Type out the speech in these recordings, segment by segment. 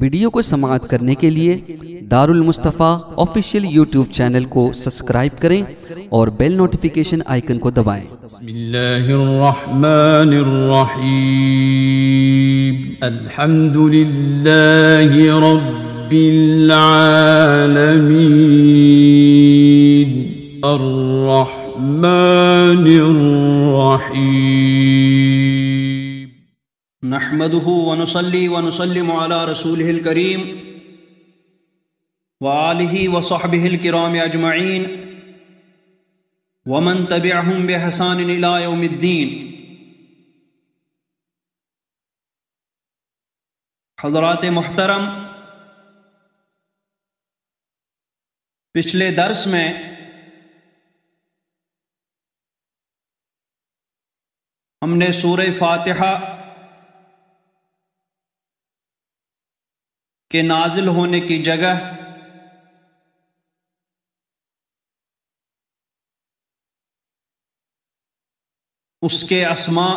Video کو سماعت کرنے کے لیے دار المصطفیٰ آفیشیل یوٹیوب چینل کو سبسکرائب کریں اور بیل نوٹیفیکیشن آئیکن کو دبائیں۔ بسم اللہ الرحمن الرحیم الحمد للہ رب العالمین الرحمن الرحیم نحمده ونصلي ونسلم على رسوله الكريم وآله وصحبه الكرام أجمعين ومن تبعهم بإحسان إلى يوم الدين۔ حضرات محترم، پچھلے درس میں ہم نے سورہ فاتحہ کے نازل ہونے کی جگہ، اس کے اسماء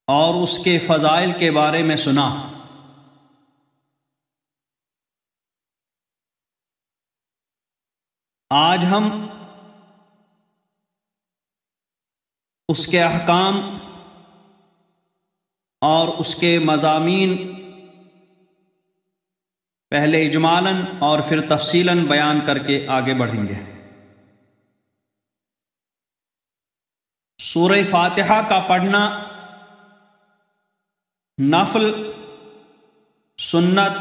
اور اس کے فضائل کے بارے میں سنا۔ آج ہم اس کے احکام اور اس کے مضامین پہلے اجمالاً اور پھر تفصیلاً بیان کر کے آگے بڑھیں گے۔ سورہ فاتحہ کا پڑھنا نفل، سنت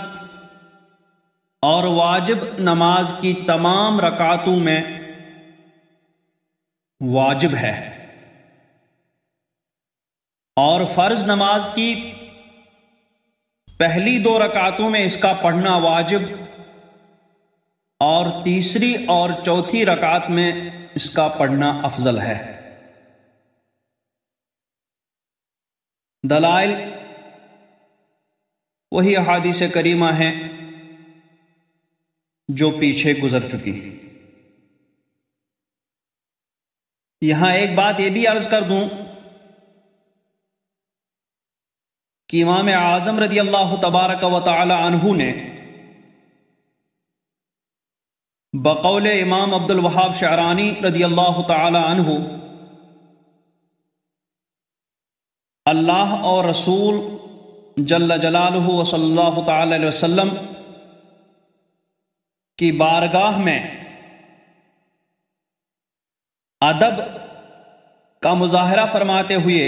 اور واجب نماز کی تمام رکعتوں میں واجب ہے، اور فرض نماز کی پہلی 2 رکعتوں میں اس کا پڑھنا واجب، اور تیسری اور چوتھی رکعت میں اس کا پڑھنا افضل ہے۔ دلائل وہی احادیث کریمہ ہیں جو پیچھے گزر چکی۔ یہاں ایک بات یہ بھی عرض کر دوں کہ امام اعظم رضی اللہ تبارک و تعالی عنہ نے بقول امام عبد الوہاب شعرانی رضی اللہ تعالی عنہ اللہ اور رسول جل جلالہ و صلی اللہ تعالی علیہ وسلم کی بارگاہ میں ادب کا مظاہرہ فرماتے ہوئے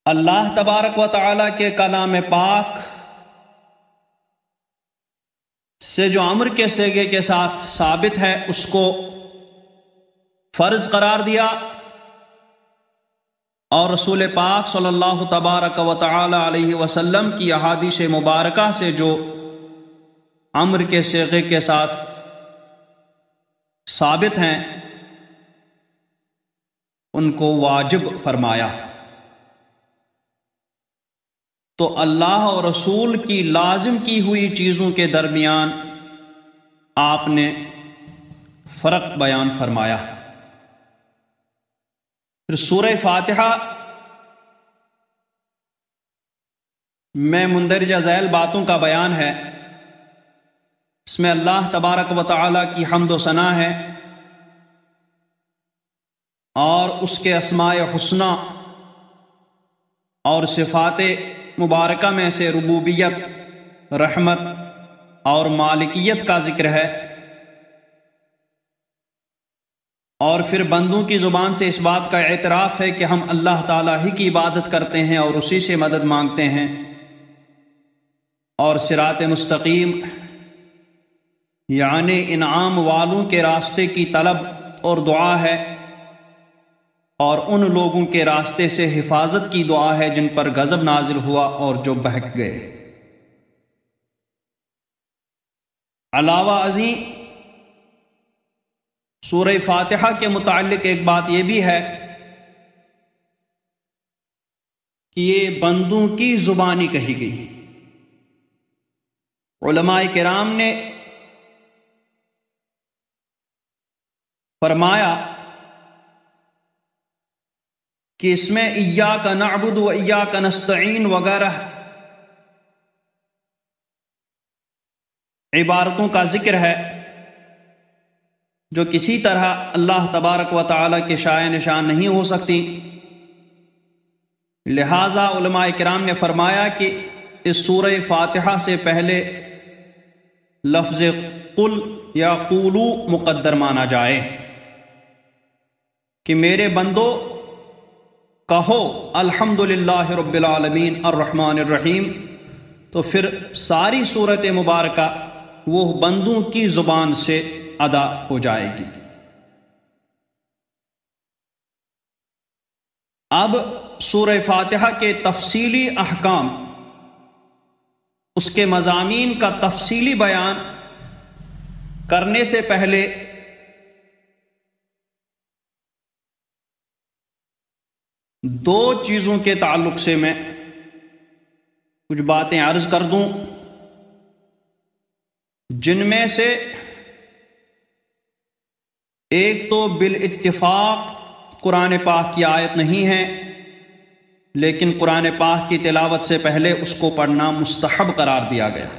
اللہ تبارک و تعالی کے کلام پاک سے جو امر کے صیغے کے ساتھ ثابت ہے اس کو فرض قرار دیا، اور رسول پاک صلی اللہ تبارک و تعالی علیہ وسلم کی احادیث مبارکہ سے جو امر کے صیغے کے ساتھ ثابت ہیں ان کو واجب فرمایا۔ تو اللہ اور رسول کی لازم کی ہوئی چیزوں کے درمیان آپ نے فرق بیان فرمایا۔ پھر سورہ فاتحہ میں مندرجہ ذیل باتوں کا بیان ہے۔ اس میں اللہ تبارک و تعالی کی حمد و ثنا ہے، اور اس کے اسماء حسنی اور صفات مبارکہ میں سے ربوبیت، رحمت اور مالکیت کا ذکر ہے، اور پھر بندوں کی زبان سے اس بات کا اعتراف ہے کہ ہم اللہ تعالیٰ ہی کی عبادت کرتے ہیں اور اسی سے مدد مانگتے ہیں، اور صراط مستقیم یعنی انعام والوں کے راستے کی طلب اور دعا ہے، اور ان لوگوں کے راستے سے حفاظت کی دعا ہے جن پر غضب نازل ہوا اور جو بہک گئے۔ علاوہ ازیں سورہ فاتحہ کے متعلق ایک بات یہ بھی ہے کہ یہ بندوں کی زبانی کہی گئی۔ علماء کرام نے فرمایا کہ اس میں ایاک نعبد و ایاک نستعین وغیرہ عبارتوں کا ذکر ہے جو کسی طرح اللہ تبارک و تعالی کے شائع نشان نہیں ہو سکتی. لہٰذا علماء کرام نے فرمایا کہ اس سورہ فاتحہ سے پہلے لفظ قل یا قولو مقدر مانا جائے کہ میرے بندو کہو الحمدللہ رب العالمین الرحمن الرحیم، تو پھر ساری سورت مبارکہ وہ بندوں کی زبان سے ادا ہو جائے گی. اب سورہ فاتحہ کے تفصیلی احکام، اس کے مضامین کا تفصیلی بیان کرنے سے پہلے دو چیزوں کے تعلق سے میں کچھ باتیں عرض کر دوں، جن میں سے ایک تو بالاتفاق قرآن پاک کی آیت نہیں ہے، لیکن قرآن پاک کی تلاوت سے پہلے اس کو پڑھنا مستحب قرار دیا گیا،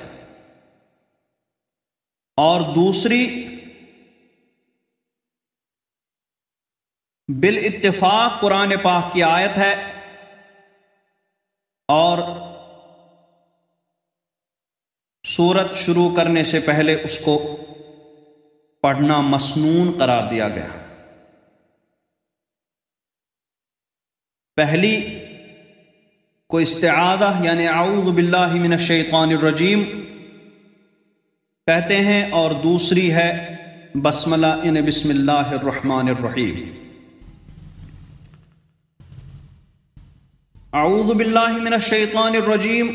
اور دوسری بالاتفاق قرآن پاک کی آیت ہے اور سورت شروع کرنے سے پہلے اس کو پڑھنا مسنون قرار دیا گیا. پہلی کو استعاذہ یعنی اعوذ باللہ من الشیطان الرجیم کہتے ہیں، اور دوسری ہے بسملہ یعنی بسم اللہ الرحمن الرحیم. اعوذ باللہ من الشیطان الرجیم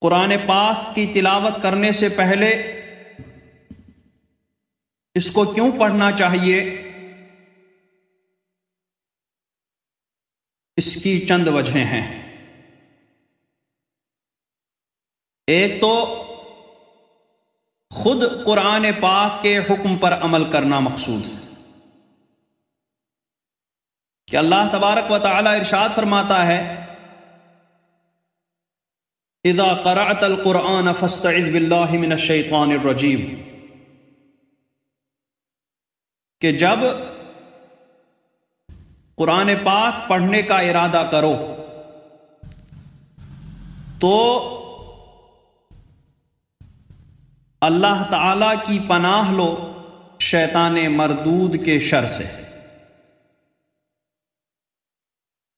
قرآن پاک کی تلاوت کرنے سے پہلے اس کو کیوں پڑھنا چاہیے؟ اس کی چند وجہیں ہیں. ایک تو خود قرآن پاک کے حکم پر عمل کرنا مقصود ہے کہ اللہ تبارک و تعالی ارشاد فرماتا ہے اذا قرأت القرآن فاستعذ باللہ من الشیطان الرجیم، کہ جب قرآن پاک پڑھنے کا ارادہ کرو تو اللہ تعالی کی پناہ لو شیطان مردود کے شر سے.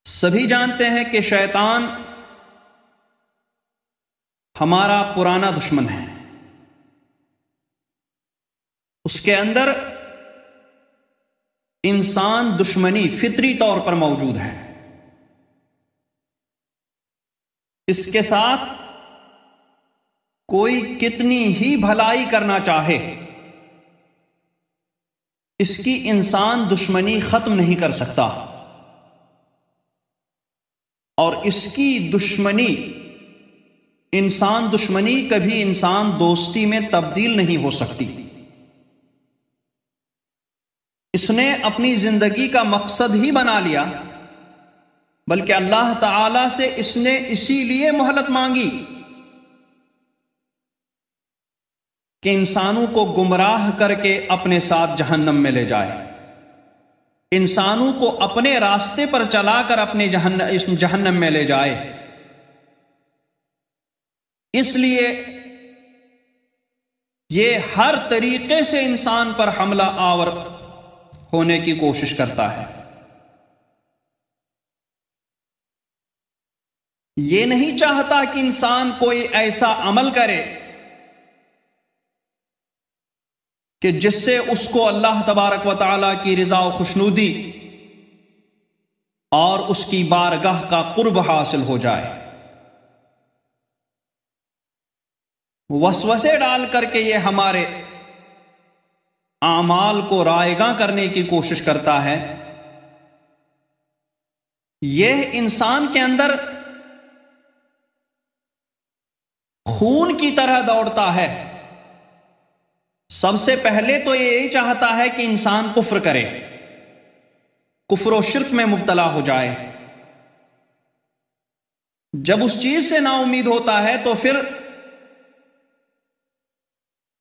سبھی جانتے ہیں کہ شیطان ہمارا پرانا دشمن ہے، اس کے اندر انسان دشمنی فطری طور پر موجود ہے. اس کے ساتھ کوئی کتنی ہی بھلائی کرنا چاہے، اس کی انسان دشمنی ختم نہیں کر سکتا، اور اس کی دشمنی انسان دشمنی کبھی انسان دوستی میں تبدیل نہیں ہو سکتی. اس نے اپنی زندگی کا مقصد ہی بنا لیا، بلکہ اللہ تعالی سے اس نے اسی لیے مہلت مانگی کہ انسانوں کو گمراہ کر کے اپنے ساتھ جہنم میں لے جائے، انسانوں کو اپنے راستے پر چلا کر اپنے جہنم میں لے جائے. اس لیے یہ ہر طریقے سے انسان پر حملہ آور ہونے کی کوشش کرتا ہے. یہ نہیں چاہتا کہ انسان کوئی ایسا عمل کرے کہ جس سے اس کو اللہ تبارک و تعالی کی رضا و خوشنودی اور اس کی بارگاہ کا قرب حاصل ہو جائے. وسوسے ڈال کر کے یہ ہمارے اعمال کو رائگاں کرنے کی کوشش کرتا ہے. یہ انسان کے اندر خون کی طرح دوڑتا ہے. سب سے پہلے تو یہ یہی چاہتا ہے کہ انسان کفر کرے، کفر و شرک میں مبتلا ہو جائے، جب اس چیز سے نا امید ہوتا ہے تو پھر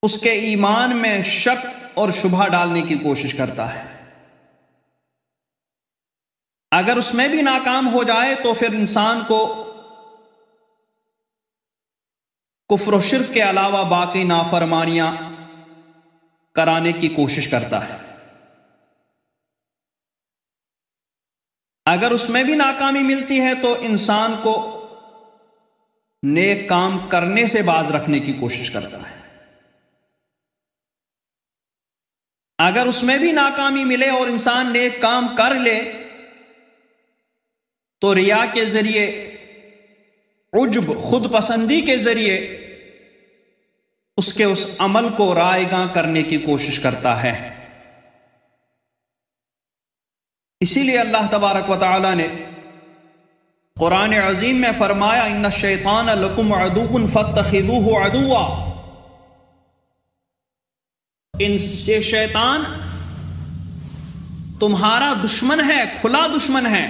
اس کے ایمان میں شک اور شبہ ڈالنے کی کوشش کرتا ہے۔ اگر اس میں بھی ناکام ہو جائے تو پھر انسان کو کفر و شرک کے علاوہ باقی نافرمانیاں کرانے کی کوشش کرتا ہے۔ اگر اس میں بھی ناکامی ملتی ہے تو انسان کو نیک کام کرنے سے باز رکھنے کی کوشش کرتا ہے۔ اگر اس میں بھی ناکامی ملے اور انسان نیک کام کر لے تو ریا کے ذریعے، عجب، خود پسندی کے ذریعے اس کے اس عمل کو رائے گاں کرنے کی کوشش کرتا ہے۔ اسی لیے اللہ تبارک و تعالی نے قرآن عظیم میں فرمایا ان الشیطان لکم عدو فاتخذوہ عدوا، ان سے شیطان تمہارا دشمن ہے، کھلا دشمن ہے،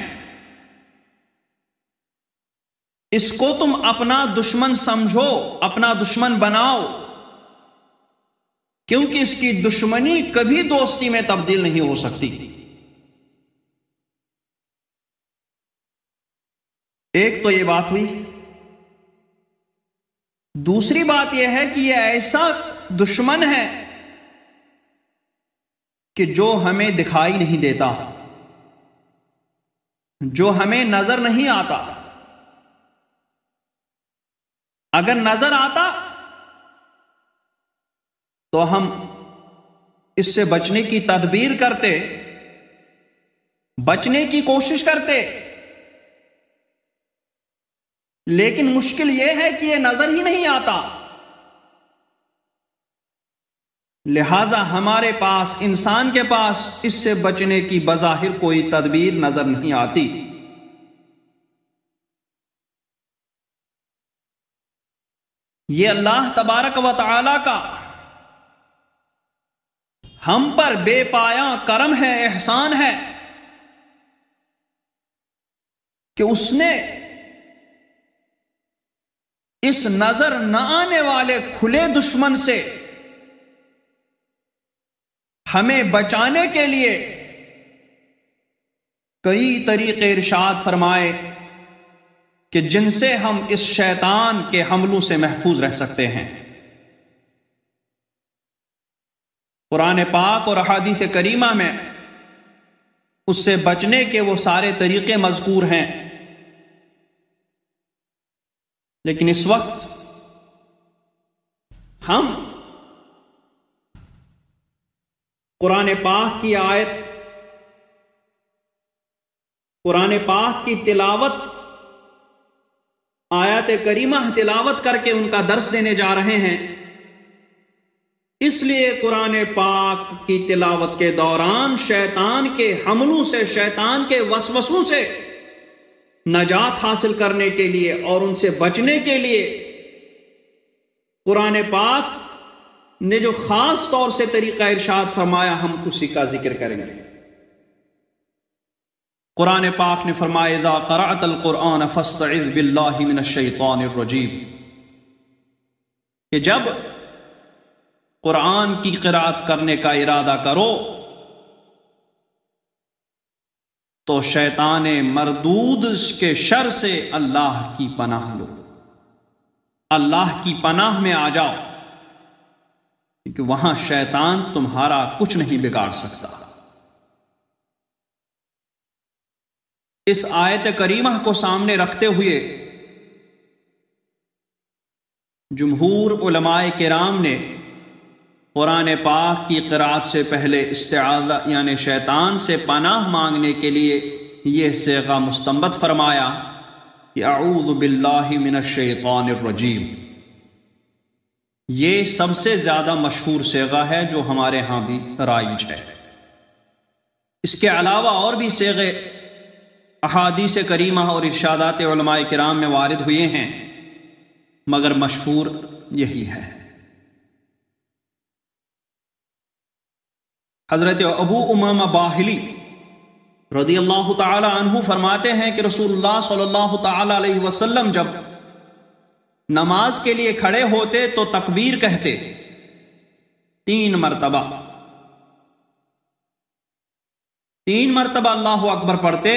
اس کو تم اپنا دشمن سمجھو، اپنا دشمن بناؤ، کیونکہ اس کی دشمنی کبھی دوستی میں تبدیل نہیں ہو سکتی۔ ایک تو یہ بات ہوئی۔ دوسری بات یہ ہے کہ یہ ایسا دشمن ہے کہ جو ہمیں دکھائی نہیں دیتا، جو ہمیں نظر نہیں آتا۔ اگر نظر آتا تو ہم اس سے بچنے کی تدبیر کرتے، بچنے کی کوشش کرتے، لیکن مشکل یہ ہے کہ یہ نظر ہی نہیں آتا، لہذا ہمارے پاس، انسان کے پاس اس سے بچنے کی بظاہر کوئی تدبیر نظر نہیں آتی۔ یہ اللہ تبارک و تعالی کا ہم پر بے پایاں کرم ہے، احسان ہے کہ اس نے اس نظر نہ آنے والے کھلے دشمن سے ہمیں بچانے کے لیے کئی طریقے ارشاد فرمائے کہ جن سے ہم اس شیطان کے حملوں سے محفوظ رہ سکتے ہیں۔ قرآن پاک اور احادیث کریمہ میں اس سے بچنے کے وہ سارے طریقے مذکور ہیں، لیکن اس وقت ہم قرآن پاک کی آیت، قرآن پاک کی تلاوت، آیات کریمہ تلاوت کر کے ان کا درس دینے جا رہے ہیں۔ اس لیے قرآن پاک کی تلاوت کے دوران شیطان کے حملوں سے، شیطان کے وسوسوں سے نجات حاصل کرنے کے لیے اور ان سے بچنے کے لیے قرآن پاک نے جو خاص طور سے طریقہ ارشاد فرمایا، ہم اسی کا ذکر کریں گے۔ قرآن پاک نے فرمایا اذا قرأت القرآن فاستعذ باللہ من الشیطان الرجیم، کہ جب قرآن کی قرأت کرنے کا ارادہ کرو تو شیطان مردود کے شر سے اللہ کی پناہ لو، اللہ کی پناہ میں آ جاؤ، کیونکہ وہاں شیطان تمہارا کچھ نہیں بگاڑ سکتا۔ اس آیت کریمہ کو سامنے رکھتے ہوئے جمہور علماء کرام نے قرآن پاک کی قرأت سے پہلے استعاذہ یعنی شیطان سے پناہ مانگنے کے لیے یہ صیغہ مستنبط فرمایا کہ اعوذ باللہ من الشیطان الرجیم۔ یہ سب سے زیادہ مشہور صیغہ ہے جو ہمارے ہاں بھی رائج ہے۔ اس کے علاوہ اور بھی صیغے احادیث کریمہ اور ارشادات علماء کرام میں وارد ہوئے ہیں، مگر مشہور یہی ہے۔ حضرت ابو امامہ باہلی رضی اللہ تعالی عنہ فرماتے ہیں کہ رسول اللہ صلی اللہ تعالی علیہ وسلم جب نماز کے لیے کھڑے ہوتے تو تکبیر کہتے 3 مرتبہ، 3 مرتبہ اللہ اکبر پڑھتے،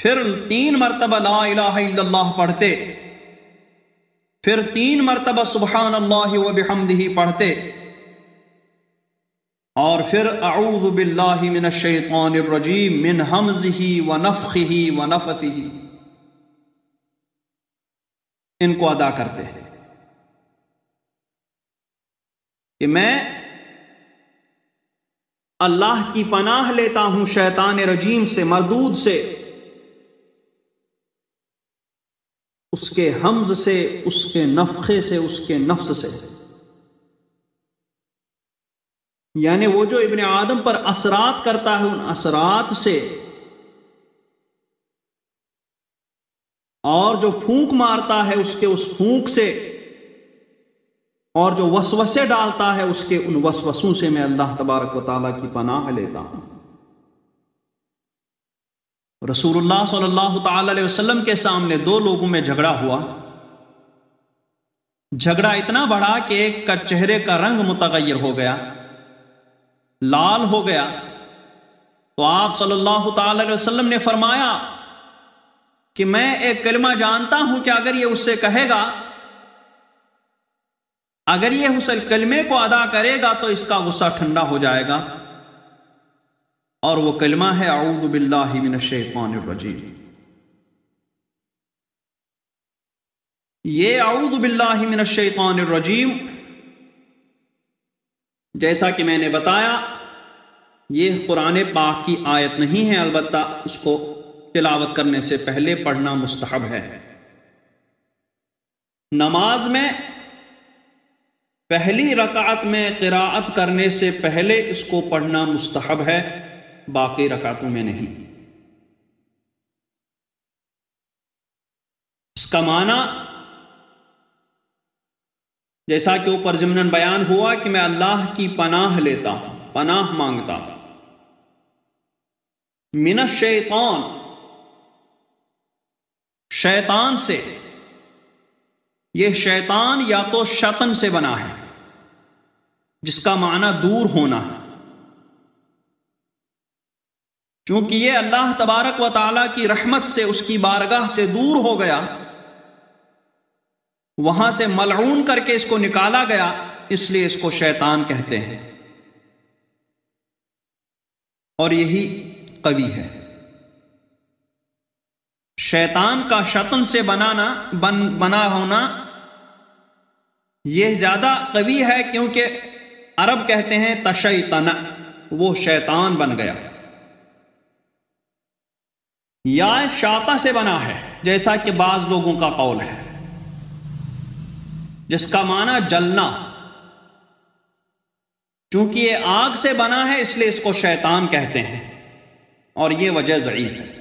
پھر 3 مرتبہ لا الہ الا اللہ پڑھتے، پھر 3 مرتبہ سبحان اللہ وبحمدہ پڑھتے، اور پھر اعوذ باللہ من الشیطان الرجیم من ہمزہ ونفخہ ونفثہ، ان کو ادا کرتے ہیں کہ میں اللہ کی پناہ لیتا ہوں شیطان رجیم سے، مردود سے، اس کے حمز سے، اس کے نفخے سے، اس کے نفس سے، یعنی وہ جو ابن آدم پر اثرات کرتا ہے ان اثرات سے، اور جو پھونک مارتا ہے اس کے اس پھونک سے، اور جو وسوسے ڈالتا ہے اس کے ان وسوسوں سے میں اللہ تبارک و تعالیٰ کی پناہ لیتا ہوں۔ رسول اللہ صلی اللہ تعالی علیہ وسلم کے سامنے 2 لوگوں میں جھگڑا ہوا، جھگڑا اتنا بڑا کہ ایک کا چہرے کا رنگ متغیر ہو گیا، لال ہو گیا، تو آپ صلی اللہ تعالی علیہ وسلم نے فرمایا کہ میں ایک کلمہ جانتا ہوں کہ اگر یہ اس سے کہے گا، اگر یہ اس کلمے کو ادا کرے گا تو اس کا غصہ ٹھنڈا ہو جائے گا، اور وہ کلمہ ہے اعوذ باللہ من الشیطان الرجیم۔ یہ اعوذ باللہ من الشیطان الرجیم، جیسا کہ میں نے بتایا یہ قرآن پاک کی آیت نہیں ہے، البتہ اس کو تلاوت کرنے سے پہلے پڑھنا مستحب ہے۔ نماز میں پہلی رکعت میں قراءت کرنے سے پہلے اس کو پڑھنا مستحب ہے، باقی رکعتوں میں نہیں۔ اس کا معنی جیسا کہ اوپر ضمناً بیان ہوا کہ میں اللہ کی پناہ لیتا ہوں، پناہ مانگتا ہوں، من الشیطان، شیطان سے۔ یہ شیطان یا تو شطن سے بنا ہے جس کا معنی دور ہونا ہے، چونکہ یہ اللہ تبارک و تعالیٰ کی رحمت سے، اس کی بارگاہ سے دور ہو گیا، وہاں سے ملعون کر کے اس کو نکالا گیا، اس لیے اس کو شیطان کہتے ہیں، اور یہی قوی ہے۔ شیطان کا شطن سے بنا ہونا یہ زیادہ قوی ہے، کیونکہ عرب کہتے ہیں تشیطن، وہ شیطان بن گیا۔ یا شاطہ سے بنا ہے، جیسا کہ بعض لوگوں کا قول ہے، جس کا معنی جلنا، چونکہ یہ آگ سے بنا ہے اس لیے اس کو شیطان کہتے ہیں، اور یہ وجہ ضعیف ہے۔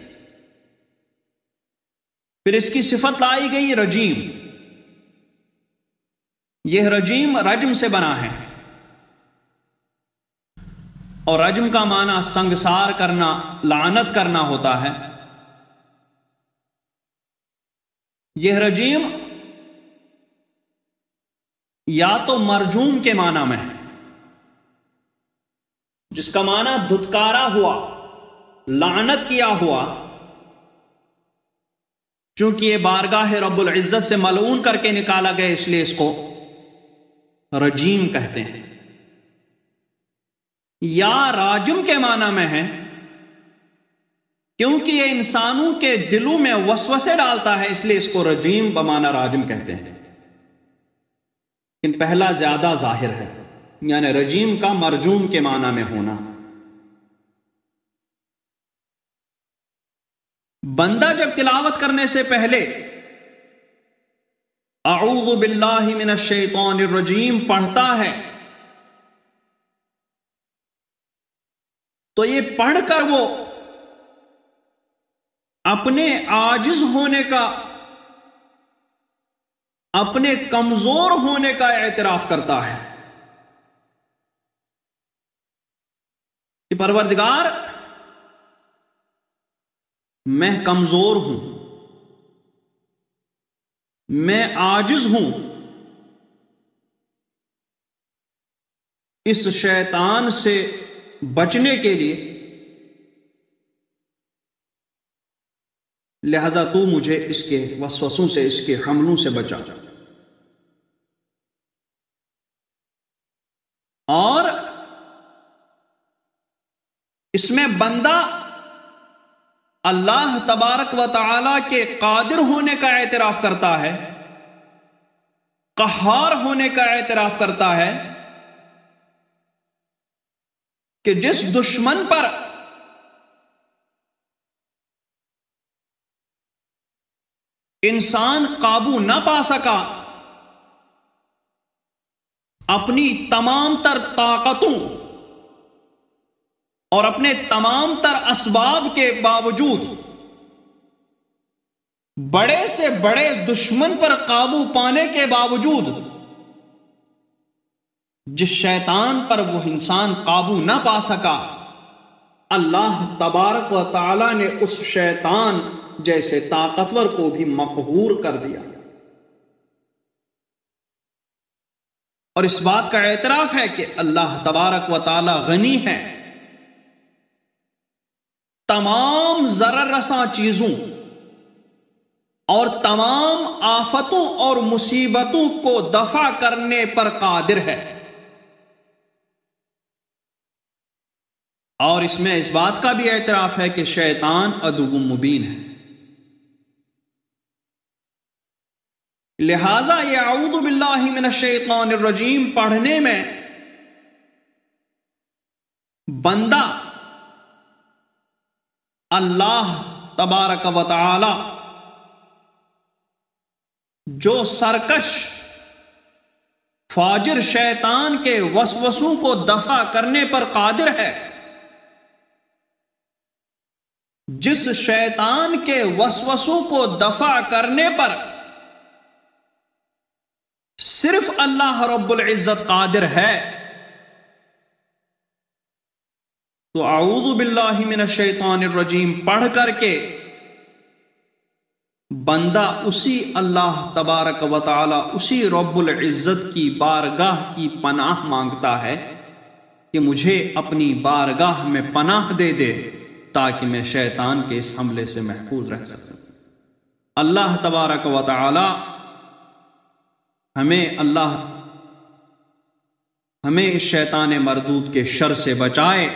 پھر اس کی صفت لائی گئی رجیم، یہ رجیم رجم سے بنا ہے، اور رجم کا معنی سنگسار کرنا، لعنت کرنا ہوتا ہے۔ یہ رجیم یا تو مرجوم کے معنی میں ہے، جس کا معنی دھتکارا ہوا، لعنت کیا ہوا، چونکہ یہ بارگاہ رب العزت سے ملعون کر کے نکالا گیا اس لیے اس کو رجیم کہتے ہیں۔ یا راجم کے معنی میں ہے، کیونکہ یہ انسانوں کے دلوں میں وسوسے ڈالتا ہے اس لیے اس کو رجیم بمعنی راجم کہتے ہیں، لیکن پہلا زیادہ ظاہر ہے، یعنی رجیم کا مرجوم کے معنی میں ہونا۔ بندہ جب تلاوت کرنے سے پہلے اعوذ باللہ من الشیطان الرجیم پڑھتا ہے تو یہ پڑھ کر وہ اپنے عاجز ہونے کا، اپنے کمزور ہونے کا اعتراف کرتا ہے کہ پروردگار میں کمزور ہوں، میں عاجز ہوں، اس شیطان سے بچنے کے لیے، لہذا تو مجھے اس کے وسوسوں سے، اس کے حملوں سے بچا۔ اور اس میں بندہ اللہ تبارک و تعالی کے قادر ہونے کا اعتراف کرتا ہے، قہار ہونے کا اعتراف کرتا ہے، کہ جس دشمن پر انسان قابو نہ پا سکا، اپنی تمام تر طاقتوں اور اپنے تمام تر اسباب کے باوجود بڑے سے بڑے دشمن پر قابو پانے کے باوجود جس شیطان پر وہ انسان قابو نہ پا سکا، اللہ تبارک و تعالی نے اس شیطان جیسے طاقتور کو بھی مقہور کر دیا۔ اور اس بات کا اعتراف ہے کہ اللہ تبارک و تعالی غنی ہے، تمام ضرر رساں چیزوں اور تمام آفتوں اور مصیبتوں کو دفع کرنے پر قادر ہے۔ اور اس میں اس بات کا بھی اعتراف ہے کہ شیطان عدو مبین ہے۔ لہذا یہ اعوذ باللہ من الشیطان الرجیم پڑھنے میں بندہ اللہ تبارک و تعالی جو سرکش فاجر شیطان کے وسوسوں کو دفع کرنے پر قادر ہے، جس شیطان کے وسوسوں کو دفع کرنے پر صرف اللہ رب العزت قادر ہے، تو اعوذ باللہ من الشیطان الرجیم پڑھ کر کے بندہ اسی اللہ تبارک و تعالی، اسی رب العزت کی بارگاہ کی پناہ مانگتا ہے کہ مجھے اپنی بارگاہ میں پناہ دے دے تاکہ میں شیطان کے اس حملے سے محفوظ رہ سکوں۔ اللہ تبارک و تعالی ہمیں اس شیطان مردود کے شر سے بچائے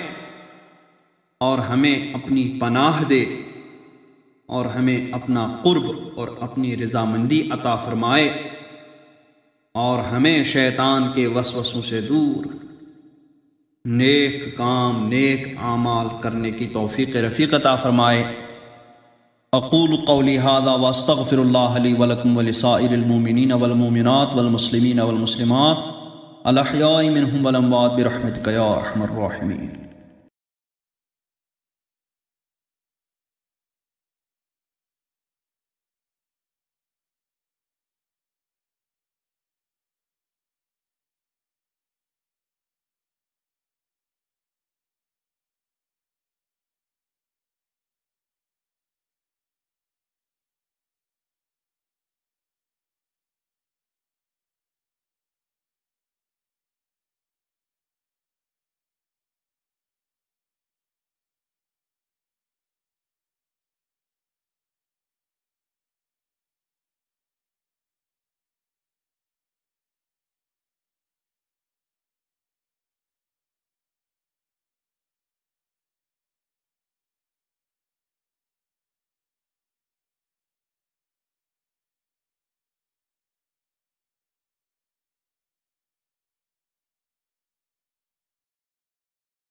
اور ہمیں اپنی پناہ دے اور ہمیں اپنا قرب اور اپنی رضامندی عطا فرمائے اور ہمیں شیطان کے وسوسوں سے دور نیک کام، نیک اعمال کرنے کی توفیق رفیق عطا فرمائے۔ اقول قولی ھذا واستغفر اللہ لی ولکم ولسائر المؤمنین والمؤمنات والمسلمین والمسلمات الاحیاء منہم والاموات برحمتک یا ارحم الراحمین۔